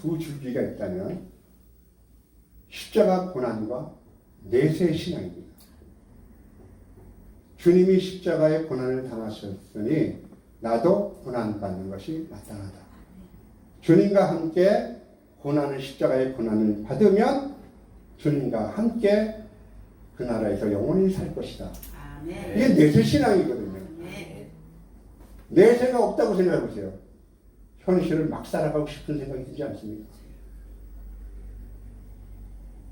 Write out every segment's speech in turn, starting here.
두 줄기가 있다면 십자가 고난과 내세 신앙입니다. 주님이 십자가의 고난을 당하셨으니 나도 고난받는 것이 마땅하다. 주님과 함께 십자가의 고난을 받으면 주님과 함께 그 나라에서 영원히 살 것이다. 이게 내세 신앙이거든요. 내세가 없다고 생각해 보세요. 현실을 막 살아가고 싶은 생각이 들지 않습니까?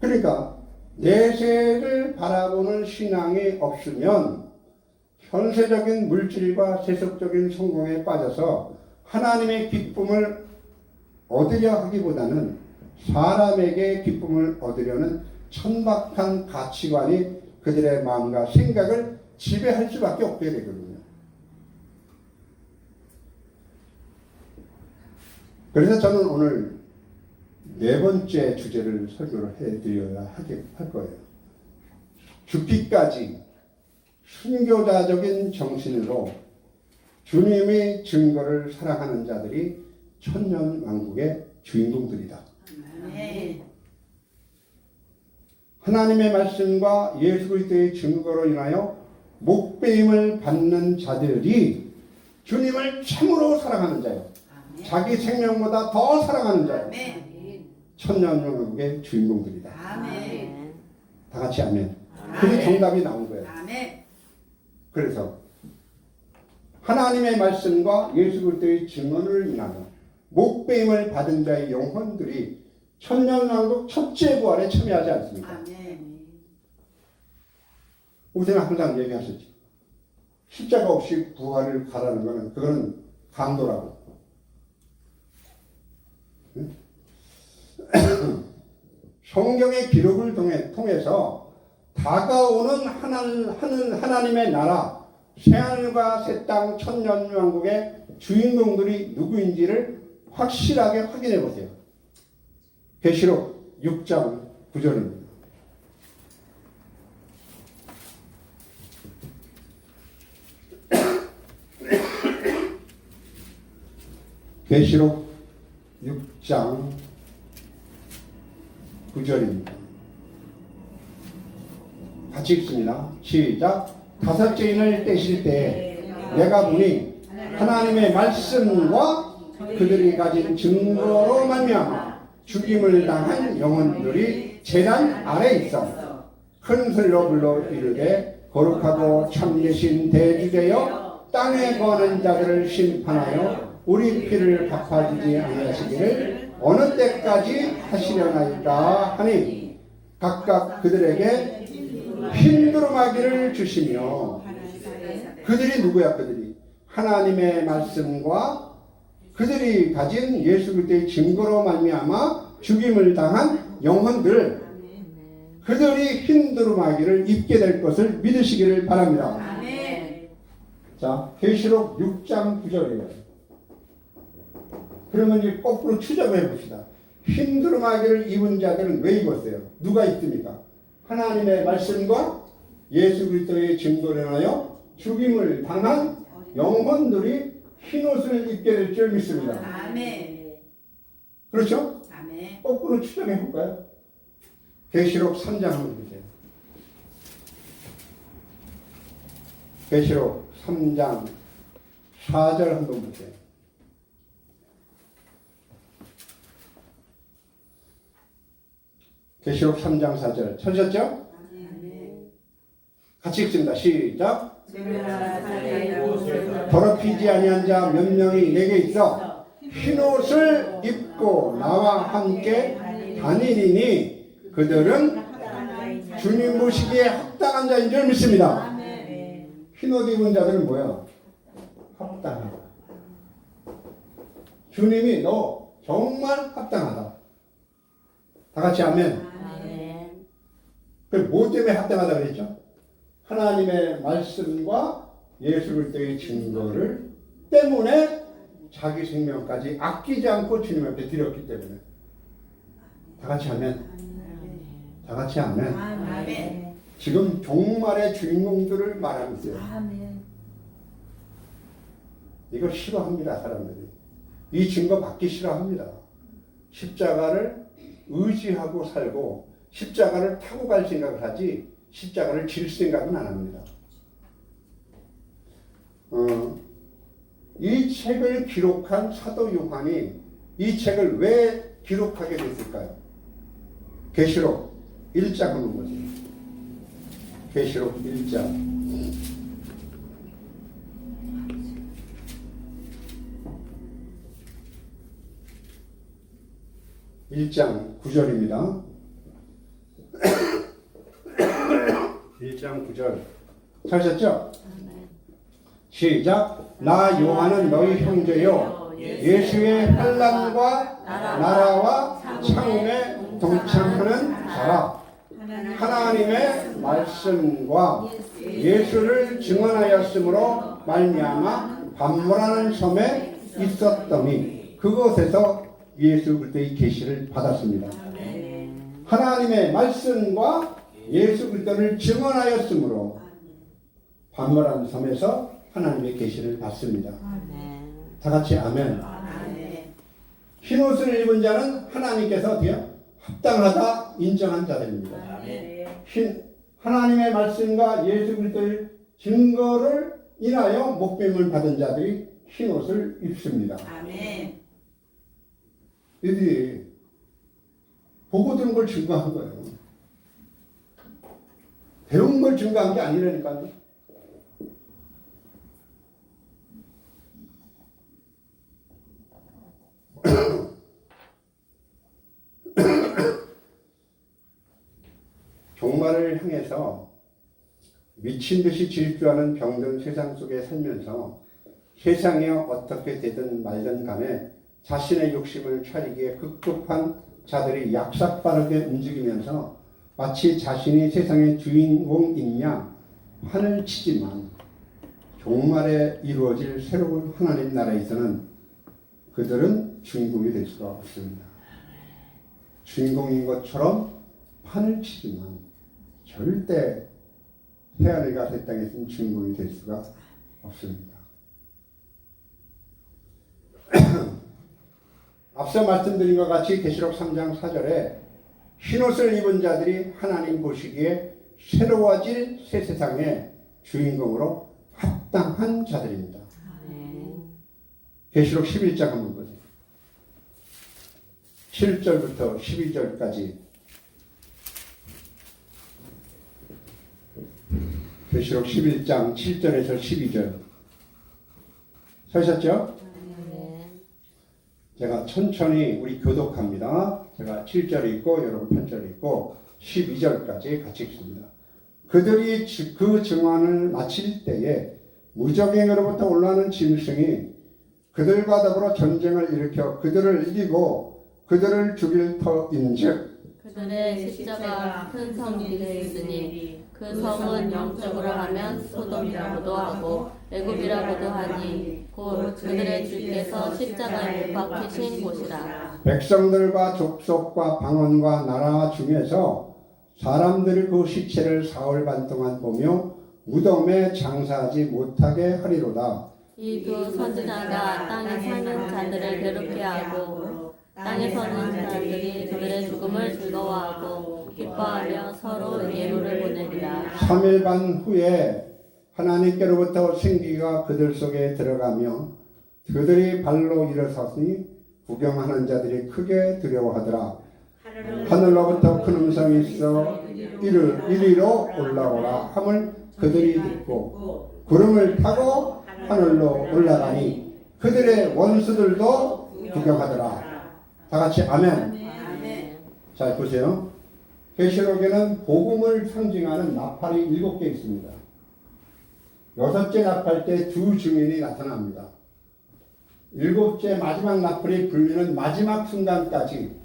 그러니까 내세를 바라보는 신앙이 없으면 현세적인 물질과 세속적인 성공에 빠져서 하나님의 기쁨을 얻으려 하기보다는 사람에게 기쁨을 얻으려는 천박한 가치관이 그들의 마음과 생각을 지배할 수밖에 없게 되거든요. 그래서 저는 오늘 네 번째 주제를 설교를 해드려야 할 거예요. 죽기까지 순교자적인 정신으로 주님의 증거를 사랑하는 자들이 천년왕국의 주인공들이다. 하나님의 말씀과 예수 그리스도의 증거로 인하여 목배임을 받는 자들이 주님을 참으로 사랑하는 자요. 자기 생명보다 더 사랑하는 자요. 천년왕국의 주인공들이다. 다 같이 아멘. 그게 정답이 나온 거예요. 그래서 하나님의 말씀과 예수 그리스도의 증언을 인하여 목배임을 받은 자의 영혼들이 천년왕국 첫째 부활에 참여하지 않습니까? 우리는 항상 얘기하셨죠. 십자가 없이 부활을 가라는 것은 그거는 강도라고. 성경의 기록을 통해서 다가오는 하나님의 나라, 새하늘과 새 땅 천년왕국의 주인공들이 누구인지를 확실하게 확인해 보세요. 계시록 6장 9절입니다. 계시록 6장 9절입니다. 같이 읽습니다. 시작. 다섯째 인을 떼실 때에 내가 보니 하나님의 말씀과 그들이 가진 증거로 말미암아 죽임을 당한 영혼들이 제단 아래 있어 큰 소리로 불러 이르되 거룩하고 참되신 대주제여 땅에 거하는 자들을 심판하여 우리 피를 갚아주지 아니하시기를 어느 때까지 하시려나이까 하니 각각 그들에게 흰두루마기를 주시며 그들이 누구야? 그들이 하나님의 말씀과 그들이 가진 예수 그리스도의 증거로 말미암아 죽임을 당한 영혼들, 그들이 흰두루마기를 입게 될 것을 믿으시기를 바랍니다. 자, 계시록 6장 9절이에요. 그러면 이제 거꾸로 추적해 봅시다. 흰두루마기를 입은 자들은 왜 입었어요? 누가 입습니까? 하나님의 말씀과 예수 그리스도의 증거로 인하여 죽임을 당한 영혼들이 흰옷을 입게 될 줄 믿습니다. 아멘. 그렇죠? 아멘. 거꾸로 추적해 볼까요? 계시록 3장 한번 보세요. 계시록 3장 4절 한번 보세요. 계시록 3장 4절 찾으셨죠? 같이 읽습니다. 시작. 더럽히지 아니한 자 몇 명이 내게 있어 흰옷을 입고 나와 함께 다니니 그들은 주님 모시기에 합당한 자인 줄 믿습니다. 흰옷 입은 자들은 뭐야? 합당하다. 주님이 너 정말 합당하다. 다 같이 아멘. 뭐 때문에 합당하다 그랬죠? 하나님의 말씀과 예수 그리스도의 증거를 때문에 자기 생명까지 아끼지 않고 주님 앞에 드렸기 때문에. 다 같이 아멘. 다 같이 아멘. 지금 종말의 주인공들을 말하고 있어요. 이걸 싫어합니다, 사람들이. 이 증거 받기 싫어합니다. 십자가를 의지하고 살고 십자가를 타고 갈 생각을 하지 십자가를 질 생각은 안 합니다. 이 책을 기록한 사도 요한이 이 책을 왜 기록하게 됐을까요? 계시록 1장 한번 보세요. 계시록 1장 1장 9절입니다. 1장 9절 찾으셨죠? 시작. 나 요한은 너희 형제요 예수의 환난과 나라와 참음에 동참하는 자라. 하나님의 말씀과 예수를 증언하였으므로 말미암아 반모라는 섬에 있었더니 그곳에서 예수 그리스도의 계시를 받았습니다. 하나님의 말씀과 예수 그리스도를 증언하였으므로 반모라는 섬에서 하나님의 계시를 받습니다. 다 같이 아멘. 흰옷을 입은 자는 하나님께서 어때요? 합당하다 인정한 자들입니다. 하나님의 말씀과 예수 그리스도의 증거를 인하여 목배임을 받은 자들이 흰옷을 입습니다. 이들이 보고 들은 걸 증거한 거예요. 배운 걸 증거한 게 아니라니까요. 종말을 향해서 미친 듯이 질주하는 병든 세상 속에 살면서 세상이 어떻게 되든 말든 간에 자신의 욕심을 차리기에 급급한 자들이 약삭빠르게 움직이면서 마치 자신이 세상의 주인공인 양 판을 치지만 종말에 이루어질 새로운 하나님 나라에서는 그들은 주인공이 될 수가 없습니다. 주인공인 것처럼 판을 치지만 절대 해안을 가세 땅에서는 주인공이 될 수가 없습니다. 앞서 말씀드린 것 같이 계시록 3장 4절에 흰옷을 입은 자들이 하나님 보시기에 새로워질 새 세상의 주인공으로 합당한 자들입니다. 계시록 11장 한번 보세요. 7절부터 12절까지 계시록 11장 7절에서 12절 서셨죠? 제가 천천히 우리 교독합니다. 제가 7절 읽고 여러분 8절 읽고 12절까지 같이 읽습니다. 그들이 그 증언을 마칠 때에 무적행으로부터 올라오는 짐승이 그들과 더불어 전쟁을 일으켜 그들을 이기고 그들을 죽일 터인즉 그들의 십자가 큰 성이 되어 있으니 그 성은 영적으로 하면 소돔이라고도 하고 애굽이라고도 하니 곧 그들의 주께서 십자가에 못 박히신 곳이라. 백성들과 족속과 방언과 나라 중에서 사람들이 그 시체를 사흘 반 동안 보며 무덤에 장사하지 못하게 하리로다. 이 두 선지자가 땅에 사는 자들을 괴롭게 하고 땅에 사는 자들이 그들의 죽음을 즐거워하고 기뻐하며 서로 예물을 보내리라. 3일 반 후에 하나님께로부터 생기가 그들 속에 들어가며 그들이 발로 일어섰으니 구경하는 자들이 크게 두려워하더라. 하늘로부터 큰 음성이 있어 이리로 올라오라 함을 그들이 듣고 구름을 타고 하늘로 올라가니 그들의 원수들도 구경하더라. 다 같이 아멘. 자 보세요. 계시록에는 복음을 상징하는 나팔이 7개 있습니다. 6째 나팔 때 두 증인이 나타납니다. 7째 마지막 나팔이 불리는 마지막 순간까지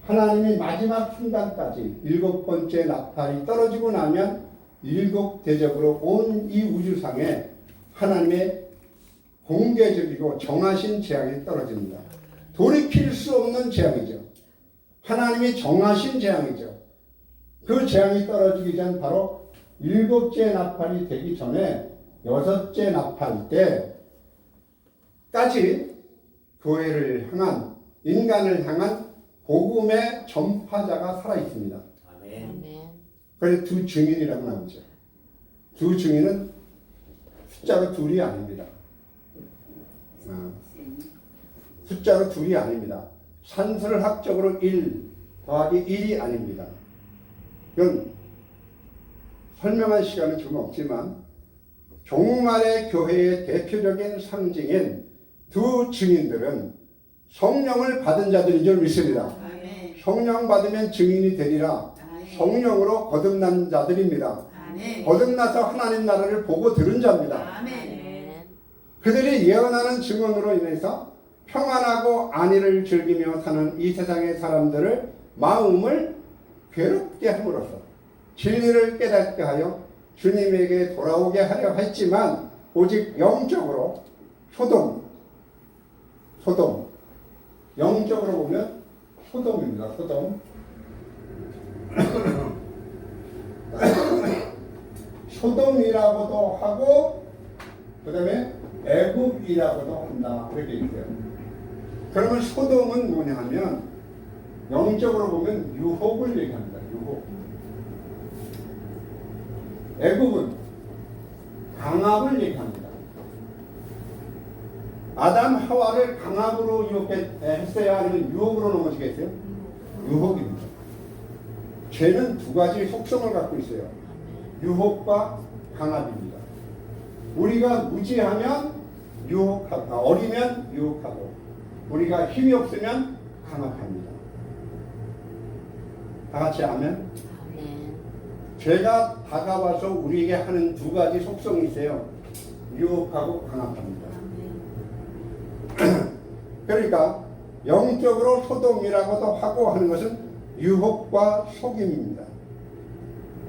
하나님이 마지막 순간까지 7번째 나팔이 떨어지고 나면 7 대접으로 온 이 우주상에 하나님의 공개적이고 정하신 재앙이 떨어집니다. 돌이킬 수 없는 재앙이죠. 하나님이 정하신 재앙이죠. 그 재앙이 떨어지기 전 바로 7째 나팔이 되기 전에 6째 나팔 때까지 교회를 향한, 인간을 향한 복음의 전파자가 살아 있습니다. 아멘. 그래서 두 증인이라고 나오죠. 두 증인은 숫자로 둘이 아닙니다. 숫자로 둘이 아닙니다. 산술학적으로 1 더하기 1이 아닙니다. 이건 설명할 시간은 좀 없지만 종말의 교회의 대표적인 상징인 두 증인들은 성령을 받은 자들인 줄 믿습니다. 성령 받으면 증인이 되리라. 성령으로 거듭난 자들입니다. 거듭나서 하나님 나라를 보고 들은 자입니다. 그들이 예언하는 증언으로 인해서 평안하고 안위를 즐기며 사는 이 세상의 사람들을 마음을 괴롭게 함으로써 진리를 깨닫게 하여 주님에게 돌아오게 하려 했지만 오직 영적으로 소돔 영적으로 보면 소돔입니다. 소돔 소돔이라고도 하고 그 다음에 애굽이라고도 한다 그렇게 있어요. 그러면 소돔은 뭐냐 하면 영적으로 보면 유혹을 얘기합니다. 유혹. 애굽은 강압을 얘기합니다. 아담 하와를 강압으로 유혹했어야 아니면 유혹으로 넘어지겠어요? 유혹입니다. 죄는 두 가지 속성을 갖고 있어요. 유혹과 강압입니다. 우리가 무지하면 유혹하고, 어리면 유혹하고, 우리가 힘이 없으면 강압합니다. 다 같이 아멘? 죄가 다가와서 우리에게 하는 두 가지 속성이 있어요. 유혹하고 강압합니다. 그러니까 영적으로 소돔이라고도 하고 하는 것은 유혹과 속임입니다.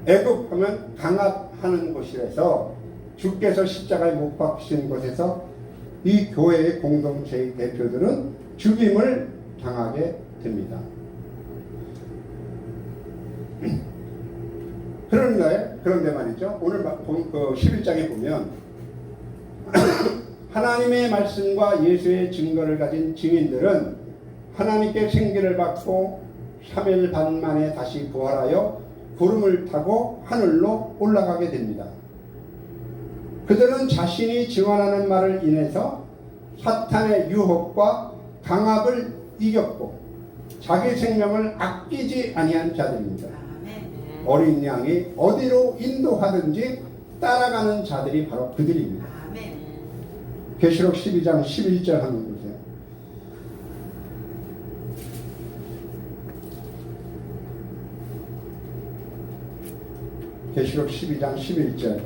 애굽하면 강압하는 곳이라서 주께서 십자가에 못 박히신 곳에서 이 교회의 공동체의 대표들은 죽임을 당하게 됩니다. 그런데 말이죠. 오늘 그 11장에 보면 하나님의 말씀과 예수의 증거를 가진 증인들은 하나님께 생기를 받고 3일 반 만에 다시 부활하여 구름을 타고 하늘로 올라가게 됩니다. 그들은 자신이 증언하는 말을 인해서 사탄의 유혹과 강압을 이겼고 자기 생명을 아끼지 아니한 자들입니다. 어린 양이 어디로 인도하든지 따라가는 자들이 바로 그들입니다. 계시록 12장 11절 한번 보세요. 계시록 12장 11절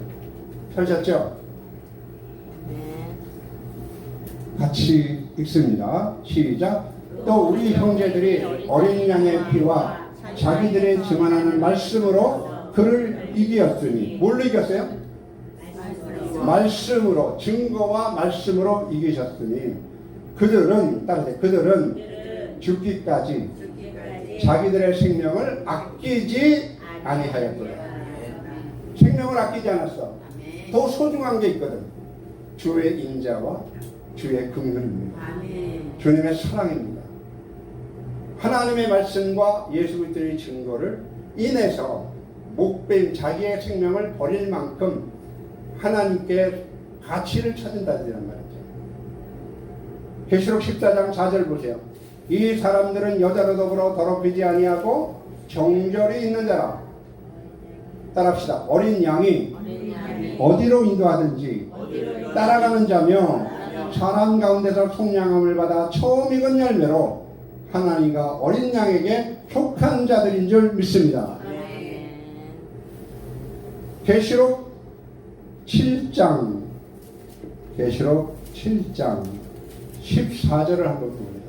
펴셨죠? 같이 읽습니다. 시작. 또 우리 형제들이 어린 양의 피와 자기들의 증언하는 말씀으로 그를 이기었으니 뭘로 이겼어요? 말씀으로, 증거와 말씀으로 이기셨으니 그들은 따라서 그들은 죽기까지 자기들의 생명을 아끼지 아니하였더라. 생명을 아끼지 않았어. 더 소중한 게 있거든. 주의 인자와 주의 긍휼입니다. 주님의 사랑입니다. 하나님의 말씀과 예수 그리스도의 증거를 인해서 목배인 자기의 생명을 버릴 만큼 하나님께 가치를 찾는다는 말이죠. 계시록 14장 4절 보세요. 이 사람들은 여자로 더불어 더럽히지 아니하고 정결이 있는 자라. 따라합시다. 어린 양이 어디로 인도하든지 따라가는 자며 사람 가운데서 속량함을 받아 처음 익은 열매로 하나님과 어린 양에게 속한 자들인 줄 믿습니다. 계시록 7장 14절을 한번 봅니다.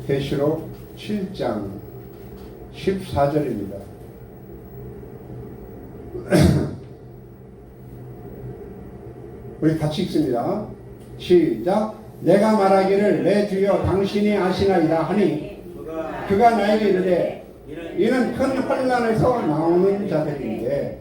계시록 7장 14절입니다. 우리 같이 읽습니다. 시작. 내가 말하기를 내 주여 당신이 아시나이다 하니 그가 나에게 이르되 이는 큰 환난에서 나오는 자들인데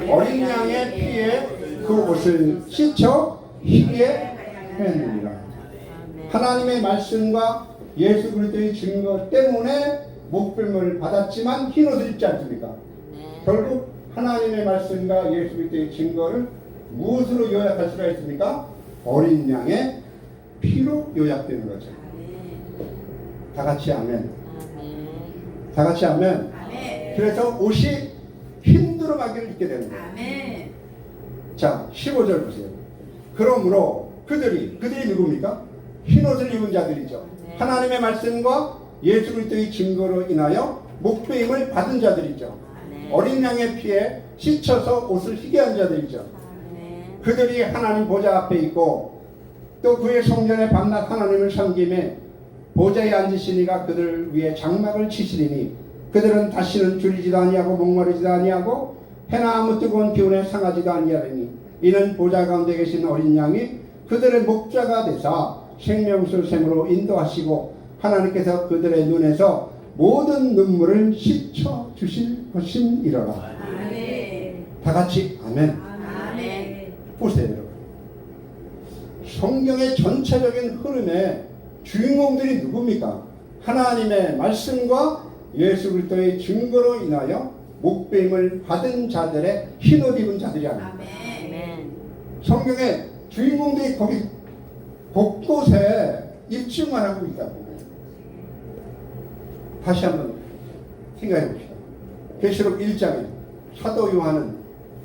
어린 양의 피에 그 옷을 씻어 희게 하였느니라. 아멘. 하나님의 말씀과 예수 그리스도의 증거 때문에 목배물을 받았지만 흰옷을 입지 않습니까? 네. 결국 하나님의 말씀과 예수 그리스도의 증거를 무엇으로 요약할 수가 있습니까? 어린 양의 피로 요약되는 거죠. 다 같이 아멘. 아멘. 다 같이 아멘. 아멘. 그래서 옷이 힘들어가기를 입게 되는 거예요. 아멘. 자, 15절 보세요. 그러므로 그들이 누굽니까? 흰옷을 입은 자들이죠. 네. 하나님의 말씀과 예수 그리스도의 증거로 인하여 목배임을 받은 자들이죠. 아멘. 어린 양의 피에 씻혀서 옷을 희게 한 자들이죠. 아멘. 그들이 하나님 보좌 앞에 있고 또 그의 성전에 밤낮 하나님을 섬김에 보좌에 앉으시니가 그들을 위해 장막을 치시리니 그들은 다시는 줄이지도 아니하고 목마르지도 아니하고 해나 아무 뜨거운 기운에 상하지도 아니하리니 이는 보좌 가운데 계신 어린 양이 그들의 목자가 되사 생명수 샘으로 인도하시고 하나님께서 그들의 눈에서 모든 눈물을 씻어 주실 것임이로라. 아멘. 다 같이 아멘. 아멘. 보세요, 여러분. 성경의 전체적인 흐름의 주인공들이 누굽니까? 하나님의 말씀과 예수 그리스도의 증거로 인하여 목배임을 받은 자들의 흰옷 입은 자들이 아닙니다. 아멘. 성경의 주인공들이 거기 곳곳에 입증을 하고 있다고. 다시 한번 생각해 봅시다. 계시록 1장에 사도 요한은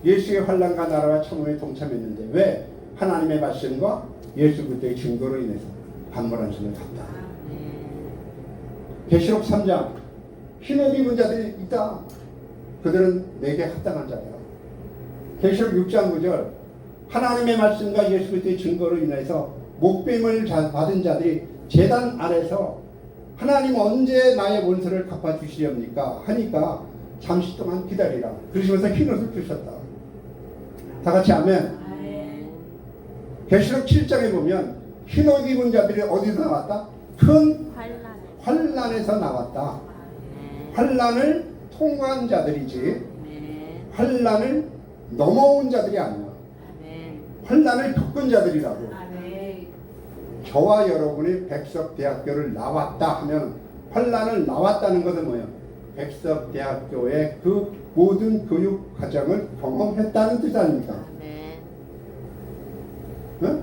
예수의 환난과 나라와 참음에 동참했는데 왜 하나님의 말씀과 예수 그리스도의 증거로 인해서 반모란 손을 갔다. 계시록 3장 흰옷 입은 자들이 있다. 그들은 내게 합당한 자다. 계시록 6장 9절 하나님의 말씀과 예수 그리스도의 증거로 인해서 목배임을 받은 자들이 제단 아래서 하나님 언제 나의 원수를 갚아주시렵니까? 하니까 잠시 동안 기다리라. 그러시면서 흰옷을 주셨다. 다 같이 아멘. 아멘. 계시록 7장에 보면 흰옷 입은 자들이 어디서 나왔다? 큰 환란. 환란에서 나왔다. 아멘. 환란을 통과한 자들이지 아멘. 환란을 넘어온 자들이 아니야. 아멘. 환란을 겪은 자들이라고. 아멘. 저와 여러분이 백석대학교를 나왔다 하면 환란을 나왔다는 것은 뭐예요? 백석대학교의 그 모든 교육 과정을 경험했다는 뜻 아닙니까? 아멘. 응?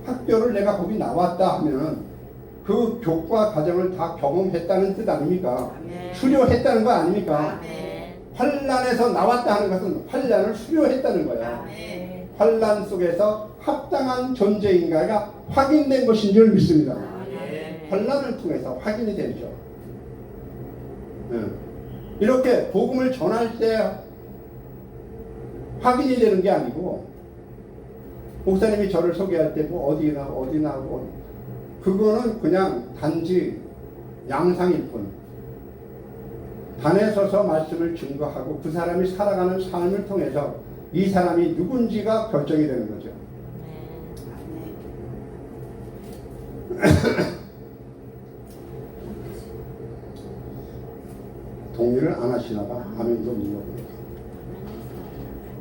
학교를 내가 거기 나왔다 하면 그 교과 과정을 다 경험했다는 뜻 아닙니까? 아멘. 수료했다는 거 아닙니까? 아멘. 환란에서 나왔다 하는 것은 환란을 수료했다는 거야. 아멘. 환란 속에서 합당한 존재인가가 확인된 것인 줄 믿습니다. 아멘. 환란을 통해서 확인이 되죠. 이렇게 복음을 전할 때 확인이 되는 게 아니고 목사님이 저를 소개할 때 뭐 어디나 그거는 그냥 단지 양상일 뿐. 단에 서서 말씀을 증거하고 그 사람이 살아가는 삶을 통해서 이 사람이 누군지가 결정이 되는 거죠. 동의를 안 하시나 봐. 아멘도 눌러보니까.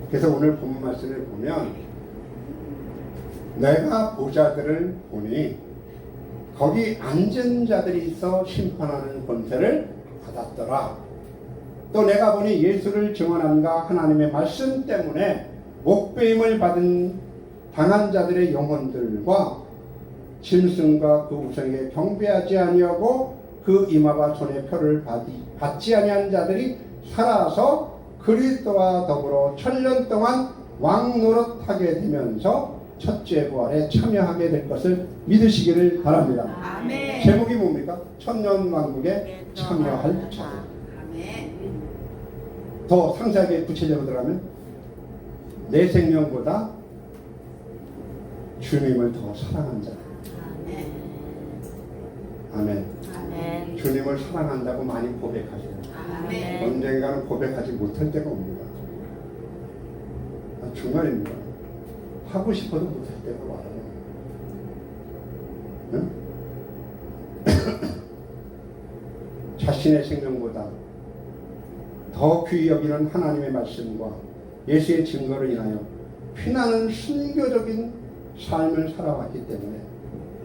그래서 오늘 본문 말씀을 보면 내가 보자들을 보니 거기 앉은 자들이 있어 심판하는 권세를 받았더라. 또 내가 보니 예수를 증언함과 하나님의 말씀 때문에 목배임을 당한 자들의 영혼들과 짐승과 그 우상에게 경배하지 아니하고 그 이마와 손에 표를 받지 아니한 자들이 살아서 그리스도와 더불어 1000년 동안 왕 노릇하게 되면서 첫째 부활에 참여하게 될 것을 믿으시기를 바랍니다. 아멘. 제목이 뭡니까? 천년 왕국에 참여할 자들. 아멘. 더 상세하게 구체적으로 들어가면 내 생명보다 주님을 더 사랑한 자. 아멘. 아멘. 아멘. 주님을 사랑한다고 많이 고백하세요. 아멘. 언젠가는 고백하지 못할 때가 옵니다. 정말입니다. 하고 싶어도 못할 때가 와요. 응? 자신의 생명보다 더 귀히 여기는 하나님의 말씀과 예수의 증거를 인하여 피나는 순교적인 삶을 살아왔기 때문에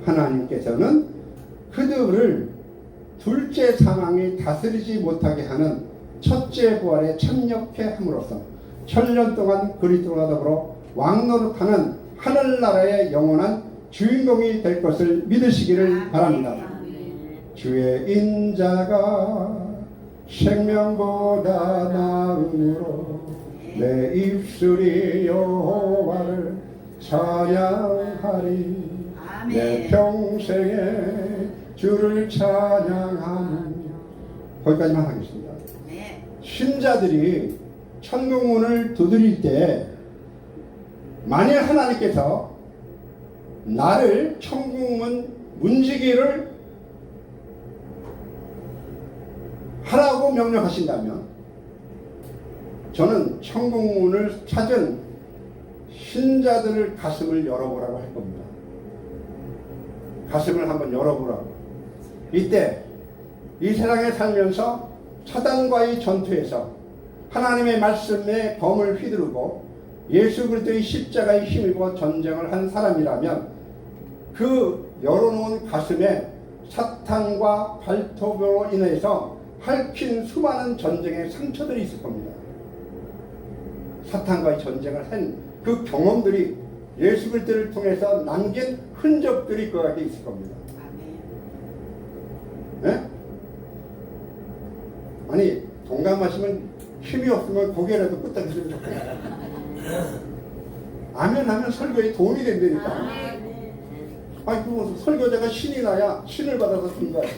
하나님께서는 그들을 둘째 상황이 다스리지 못하게 하는 첫째 부활에 참여케 함으로써 천년 동안 그리스도와 더불어 왕노릇하는 하늘나라의 영원한 주인공이 될 것을 믿으시기를 바랍니다. 주의 인자가 생명보다 나으므로 내 입술이 여호와를 찬양하리. 내 평생에 주를 찬양하는. 거기까지만 하겠습니다. 신자들이 천국문을 두드릴 때 만일 하나님께서 나를 천국문 문지기를 하라고 명령하신다면 저는 천국문을 찾은 신자들을 가슴을 열어보라고 할 겁니다. 가슴을 한번 열어보라고. 이때 이 세상에 살면서 사단과의 전투에서 하나님의 말씀에 검을 휘두르고 예수 그리스도의 십자가에 힘입어 전쟁을 한 사람이라면 그 열어놓은 가슴에 사탄과 발톱으로 인해서 핥힌 수많은 전쟁의 상처들이 있을 겁니다. 사탄과의 전쟁을 한 그 경험들이 예수 그리스도를 통해서 남긴 흔적들이 그 안에 있을 겁니다. 네? 아니 동감하시면 힘이 없으면 고개라도 끄덕이시면 좋겠어요. 아멘 하면 설교에 도움이 된다니까. 아니 그 설교자가 신이 나야 신을 받아서 준 거야.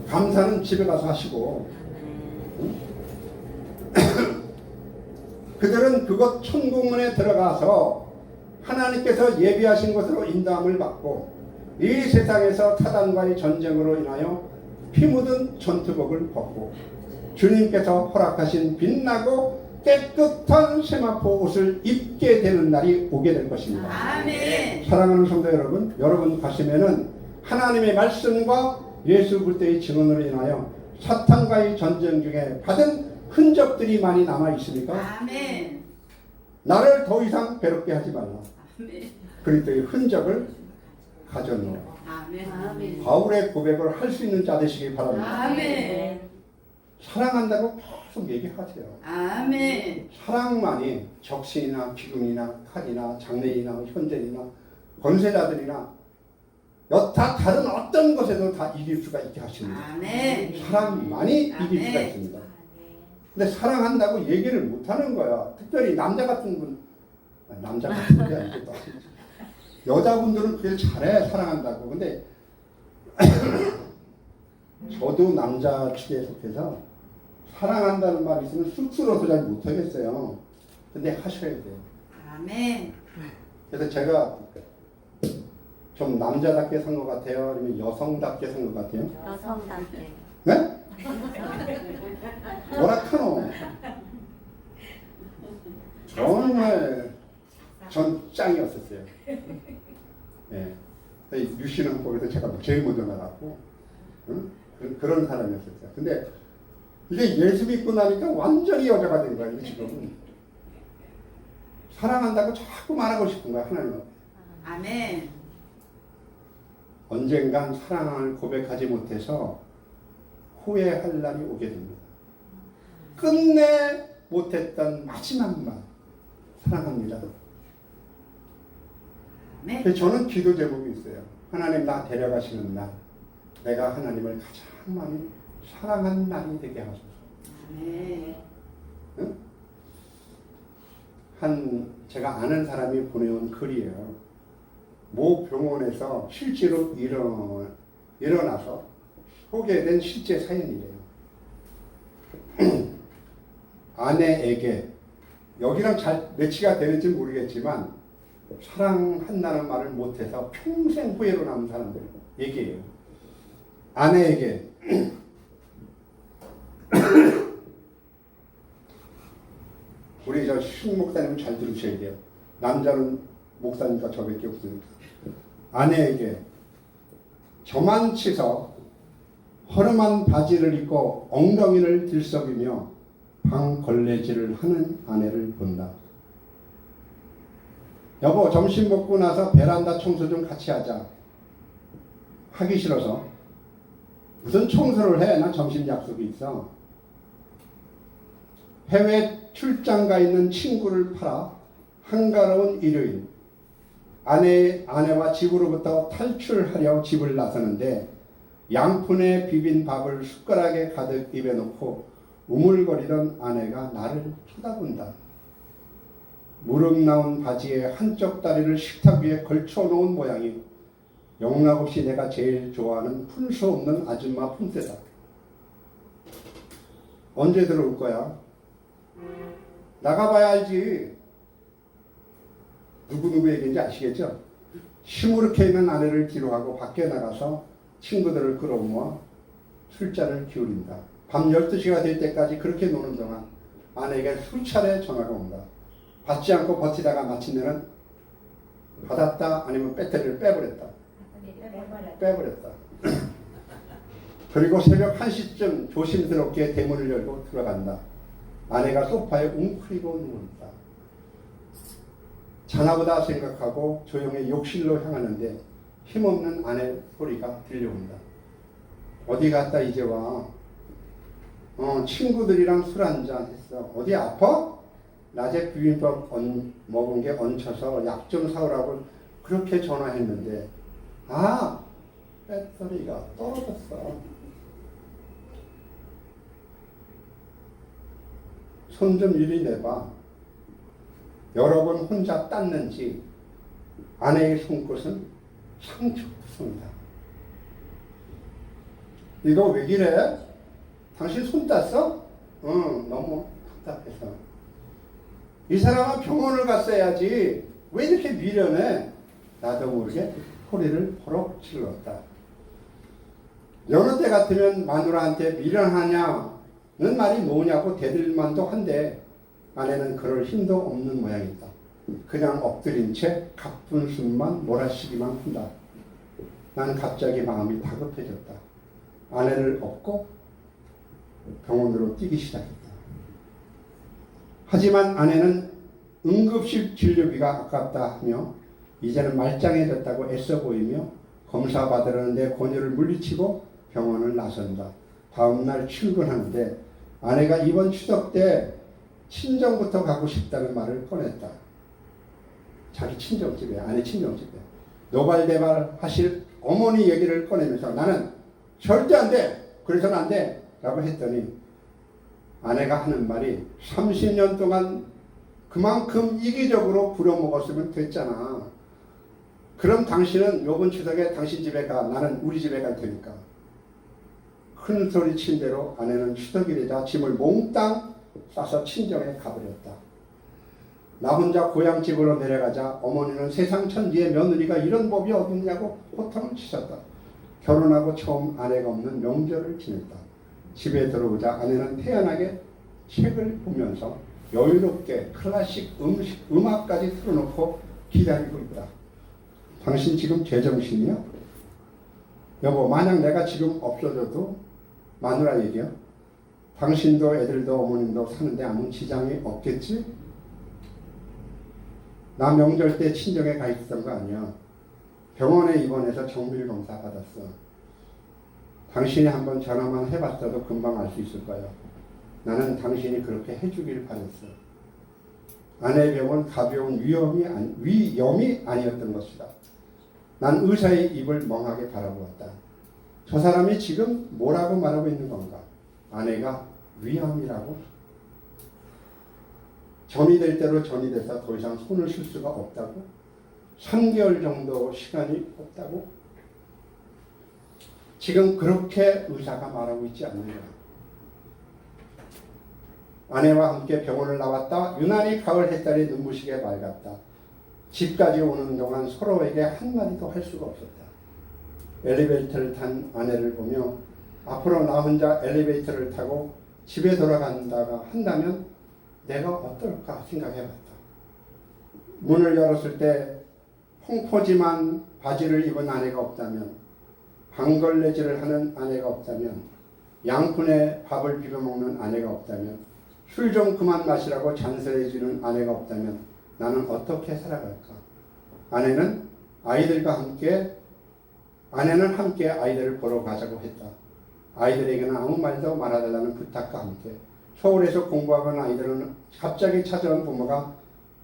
감사는 집에 가서 하시고. 응? 그들은 그곳 천국문에 들어가서 하나님께서 예비하신 것으로 인도함을 받고 이 세상에서 사단과의 전쟁으로 인하여 피 묻은 전투복을 벗고 주님께서 허락하신 빛나고 깨끗한 세마포 옷을 입게 되는 날이 오게 될 것입니다. 아멘. 사랑하는 성도 여러분, 여러분 가슴에는 하나님의 말씀과 예수 그리스도의 증언으로 인하여 사탄과의 전쟁 중에 받은 흔적들이 많이 남아 있습니까? 아멘. 나를 더 이상 괴롭게 하지 말라. 아멘. 그리스도의 흔적을 가져놓으라. 아멘. 바울의 고백을 할 수 있는 자 되시기 바랍니다. 아멘. 사랑한다고 계속 얘기하세요. 아멘. 사랑만이 적신이나 기근이나 칼이나 장래이나 현재이나 권세자들이나 여타 다른 어떤 것에도 다 이길 수가 있게 하십니다. 아멘. 사랑만이 이길 수가 아멘. 있습니다. 근데 사랑한다고 얘기를 못하는 거야. 특별히 남자 같은 분, 남자 같은 게 아니고 또 여자분들은 그게 잘해, 사랑한다고. 근데 저도 남자 축에 속해서 사랑한다는 말이 있으면 쑥스러워서 잘 못하겠어요. 근데 하셔야 돼요. 아멘. 그래서 제가 좀 남자답게 산 것 같아요? 아니면 여성답게 산 것 같아요? 여성답게. 네? 뭐라카노? 정말 전 짱이었었어요. 네. 유씨는 거기서 제가 제일 먼저 나갔고, 응? 그런 사람이었었어요. 근데 이게 예수 믿고 나니까 완전히 여자가 된 거예요, 지금. 사랑한다고 자꾸 말하고 싶은 거야, 하나님은. 아멘. 언젠간 사랑을 고백하지 못해서 후회할 날이 오게 됩니다. 끝내 못했던 마지막 말, 사랑합니다. 아멘. 그래서 저는 기도 제목이 있어요. 하나님 나 데려가시는 날, 내가 하나님을 가장 많이 사랑하는 날이 되게 하소서. 아멘. 응? 제가 아는 사람이 보내온 글이에요. 모 병원에서 실제로 일어나서 소개된 실제 사연이래요. 아내에게, 여기랑 잘 매치가 되는지 모르겠지만 사랑한다는 말을 못해서 평생 후회로 남은 사람들 얘기해요. 아내에게 우리 저 신 목사님은 잘 들으셔야 돼요. 남자는 목사니까 저밖에 없으니까. 아내에게 저만 치서 허름한 바지를 입고 엉덩이를 들썩이며 방걸레질을 하는 아내를 본다. 여보, 점심 먹고 나서 베란다 청소 좀 같이 하자. 하기 싫어서. 무슨 청소를 해? 난 점심 약속이 있어. 해외 출장 가 있는 친구를 팔아 한가로운 일요일. 아내와 집으로부터 탈출하려 집을 나서는데 양푼에 비빈 밥을 숟가락에 가득 입에 넣고 우물거리던 아내가 나를 쳐다본다. 무릎 나온 바지에 한쪽 다리를 식탁 위에 걸쳐 놓은 모양이 영락없이 내가 제일 좋아하는 풀수 없는 아줌마 품새다. 언제 들어올 거야? 나가봐야 알지. 누구 얘기인지 아시겠죠? 시무룩해 있는 아내를 뒤로하고 밖에 나가서 친구들을 끌어모아 술잔을 기울인다. 밤 12시가 될 때까지 그렇게 노는 동안 아내에게 수차례 전화가 온다. 받지 않고 버티다가 마침내는 받았다 아니면 배터리를 빼버렸다. 그리고 새벽 1시쯤 조심스럽게 대문을 열고 들어간다. 아내가 소파에 웅크리고 누워있다. 자나보다 생각하고 조용히 욕실로 향하는데 힘없는 아내 소리가 들려온다. 어디 갔다 이제 와? 친구들이랑 술 한잔 했어. 어디 아파? 낮에 비빔밥 먹은 게 얹혀서 약 좀 사오라고 그렇게 전화했는데 배터리가 떨어졌어. 손 좀 이리 내봐. 여러 번 혼자 땄는지 아내의 손끝은 상처였습니다. 이거 왜 이래? 당신 손 땄어? 너무 답답해서. 이 사람은 병원을 갔어야지. 왜 이렇게 미련해? 나도 모르게 소리를 버럭 질렀다. 여느 때 같으면 마누라한테 미련하냐는 말이 뭐냐고 대들만도 한데 아내는 그럴 힘도 없는 모양이다. 그냥 엎드린 채 가쁜 숨만 몰아쉬기만 한다. 난 갑자기 마음이 다급해졌다. 아내를 업고 병원으로 뛰기 시작했다. 하지만 아내는 응급실 진료비가 아깝다 하며 이제는 말짱해졌다고 애써 보이며 검사 받으려는 내 권유를 물리치고 병원을 나선다. 다음날 출근하는데 아내가 이번 추석 때 친정부터 가고 싶다는 말을 꺼냈다. 자기 친정집에, 아내 친정집에 노발대발 하실 어머니 얘기를 꺼내면서 나는 절대 안 돼! 그래서는 안 돼! 라고 했더니 아내가 하는 말이 30년 동안 그만큼 이기적으로 부려먹었으면 됐잖아. 그럼 당신은 요번 추석에 당신 집에 가. 나는 우리 집에 갈 테니까. 큰 소리 친 대로 아내는 추석이래자 짐을 몽땅 싸서 친정에 가버렸다. 나 혼자 고향집으로 내려가자 어머니는 세상 천지의 며느리가 이런 법이 어딨냐고 호통을 치셨다. 결혼하고 처음 아내가 없는 명절을 지냈다. 집에 들어오자 아내는 태연하게 책을 보면서 여유롭게 클래식 음악까지 틀어놓고 기다리고 있다. 당신 지금 제정신이야? 여보, 만약 내가 지금 없어져도 마누라 얘기야. 당신도 애들도 어머님도 사는데 아무 지장이 없겠지? 나 명절 때 친정에 가 있었던 거 아니야. 병원에 입원해서 정밀검사 받았어. 당신이 한번 전화만 해봤어도 금방 알 수 있을 거야. 나는 당신이 그렇게 해주길 바랬어. 아내의 병은 가벼운 위염이 아니었던 것이다. 난 의사의 입을 멍하게 바라보았다. 저 사람이 지금 뭐라고 말하고 있는 건가? 아내가 위암이라고? 전이 될 대로 전이 돼서 더 이상 손을 쓸 수가 없다고? 3개월 정도 시간이 없다고? 지금 그렇게 의사가 말하고 있지 않는가? 아내와 함께 병원을 나왔다. 유난히 가을 햇살이 눈부시게 밝았다. 집까지 오는 동안 서로에게 한마디도 할 수가 없었다. 엘리베이터를 탄 아내를 보며 앞으로 나 혼자 엘리베이터를 타고 집에 돌아간다가 한다면 내가 어떨까 생각해봤다. 문을 열었을 때 펑퍼짐한 바지를 입은 아내가 없다면, 방걸레질을 하는 아내가 없다면, 양푼에 밥을 비벼먹는 아내가 없다면, 술 좀 그만 마시라고 잔소리해주는 아내가 없다면 나는 어떻게 살아갈까? 아내는 함께 아이들을 보러 가자고 했다. 아이들에게는 아무 말도 말아달라는 부탁과 함께 서울에서 공부하던 아이들은 갑자기 찾아온 부모가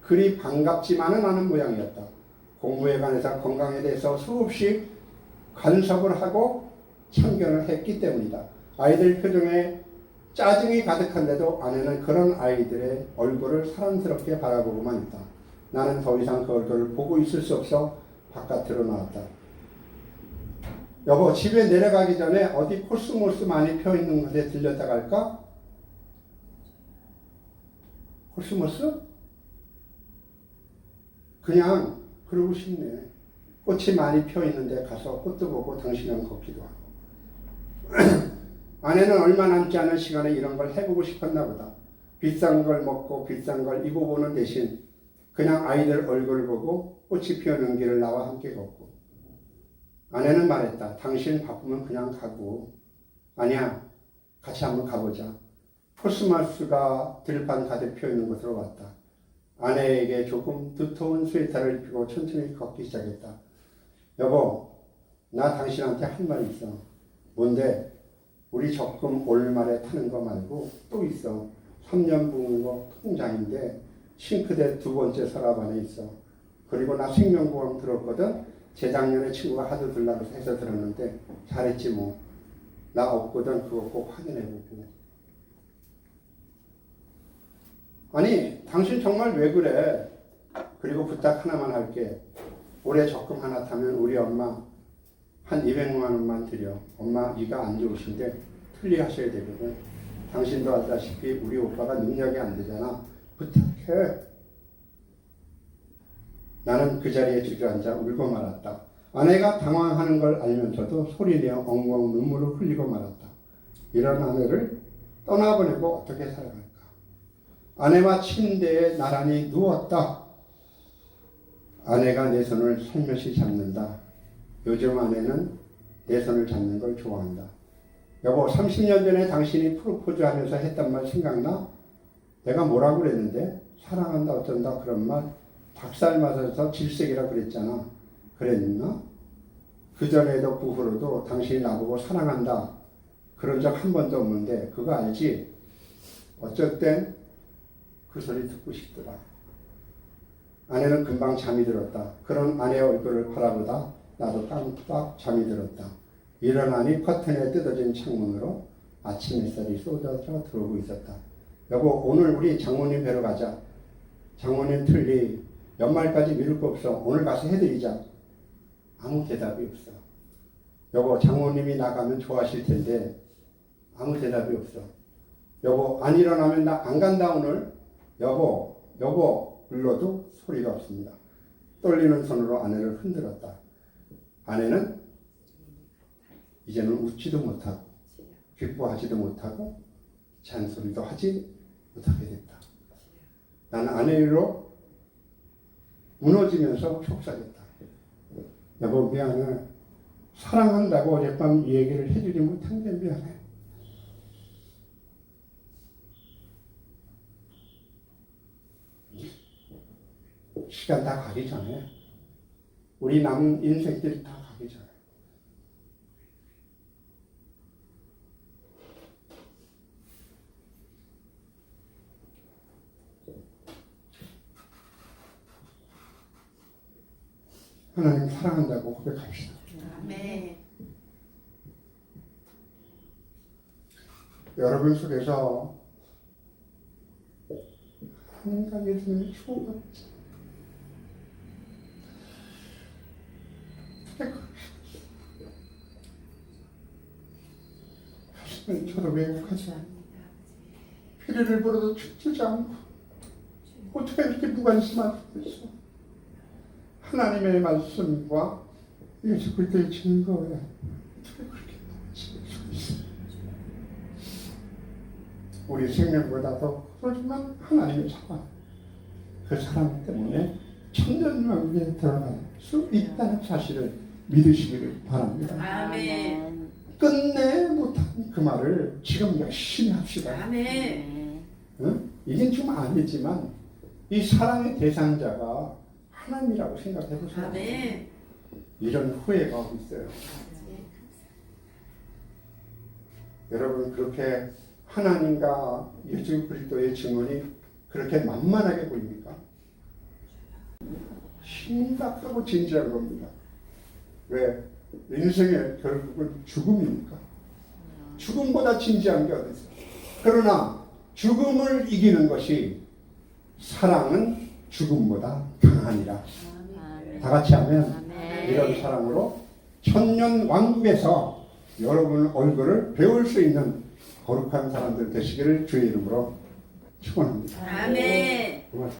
그리 반갑지만은 않은 모양이었다. 공부에 관해서 건강에 대해서 수없이 간섭을 하고 참견을 했기 때문이다. 아이들 표정에 짜증이 가득한데도 아내는 그런 아이들의 얼굴을 사랑스럽게 바라보고만 있다. 나는 더 이상 그 얼굴을 보고 있을 수 없어 바깥으로 나왔다. 여보, 집에 내려가기 전에 어디 코스모스 많이 펴있는 곳에 들렸다 갈까? 코스모스? 그냥 그러고 싶네. 꽃이 많이 펴있는데 가서 꽃도 보고 당신이랑 걷기도 하고. 아내는 얼마 남지 않은 시간에 이런 걸 해보고 싶었나 보다. 비싼 걸 먹고 비싼 걸 입어보는 대신 그냥 아이들 얼굴 보고 꽃이 피어는 길을 나와 함께 걷고. 아내는 말했다. 당신 바쁘면 그냥 가고. 아니야, 같이 한번 가보자. 코스모스가 들판 가득 피어있는 곳으로 왔다. 아내에게 조금 두터운 스웨터를 입히고 천천히 걷기 시작했다. 여보, 나 당신한테 할 말이 있어. 뭔데? 우리 적금 올말에 타는 거 말고 또 있어. 3년 묵은 거 통장인데 싱크대 2번째 서랍 안에 있어. 그리고 나 생명보험 들었거든. 재작년에 친구가 하도 들라고 해서 들었는데 잘했지 뭐. 나 없거든. 그거 꼭 확인해보고. 아니, 당신 정말 왜 그래? 그리고 부탁 하나만 할게. 올해 적금 하나 타면 우리 엄마 한 200만 원만 드려. 엄마 이가 안 좋으신데 틀리하셔야 되거든. 당신도 알다시피 우리 오빠가 능력이 안 되잖아. 부탁해. 나는 그 자리에 주저앉아 울고 말았다. 아내가 당황하는 걸 알면서도 소리내어 엉엉 눈물을 흘리고 말았다. 이런 아내를 떠나보내고 어떻게 살아갈까? 아내와 침대에 나란히 누웠다. 아내가 내 손을 살며시 잡는다. 요즘 아내는 내 손을 잡는 걸 좋아한다. 여보, 30년 전에 당신이 프로포즈 하면서 했단 말 생각나? 내가 뭐라고 그랬는데? 사랑한다 어쩐다 그런 말? 닭살 맞아서 질색이라 그랬잖아. 그랬나? 그전에도 그 후로도 당신이 나보고 사랑한다 그런 적 한 번도 없는데 그거 알지? 어쩔 땐 그 소리 듣고 싶더라. 아내는 금방 잠이 들었다. 그런 아내의 얼굴을 바라보다 나도 깜빡 잠이 들었다. 일어나니 커튼에 뜯어진 창문으로 아침 햇살이 쏟아져 들어오고 있었다. 여보, 오늘 우리 장모님 뵈러 가자. 장모님 틀리 연말까지 미룰 거 없어. 오늘 가서 해드리자. 아무 대답이 없어. 여보, 장모님이 나가면 좋아하실 텐데 아무 대답이 없어. 여보, 안 일어나면 나 안 간다 오늘. 여보, 여보 불러도 소리가 없습니다. 떨리는 손으로 아내를 흔들었다. 아내는 이제는 웃지도 못하고 기뻐하지도 못하고 잔소리도 하지 못하게 됐다. 나는 아내로 무너지면서 속삭였다. 여보 미안해. 사랑한다고 어젯밤 이 얘기를 해주지 못한 게 미안해. 시간 다 가기 전에 우리 남은 인생들이 다 가기 전에 하나님 사랑한다고 고백합시다. 아멘. 여러분 속에서 하나님께 드리는 추억을 가슴을 저도 왜곡하지 않고 피리를 불어도 죽지 않고 어떻게 이렇게 무관심할 수 있어? 하나님의 말씀과 예수 그리스도의 증거에 어떻게 그렇게 무관심할 수 있어? 우리 생명보다 더 소중한 하나님의 사랑, 그 사랑 때문에 천년왕국에 들어갈 수 있다는 사실을 믿으시기를 바랍니다. 아멘. 끝내 못한 그 말을 지금 열심히 합시다. 아멘. 응? 이게 좀 아니지만 이 사랑의 대상자가 하나님이라고 생각해 보세요. 아멘. 이런 후회가 어디 있어요? 여러분 그렇게 하나님과 예수 그리스도의 증언이 그렇게 만만하게 보입니까? 심각하고 진지한 겁니다. 왜? 인생의 결국은 죽음이니까. 죽음보다 진지한 게 어디 있어요? 그러나 죽음을 이기는 것이 사랑은 죽음보다 강하니라. 다 같이 하면 이런 사랑으로 천년 왕국에서 여러분 얼굴을 배울 수 있는 거룩한 사람들 되시기를 주의 이름으로 축원합니다. 아멘. 고맙습니다.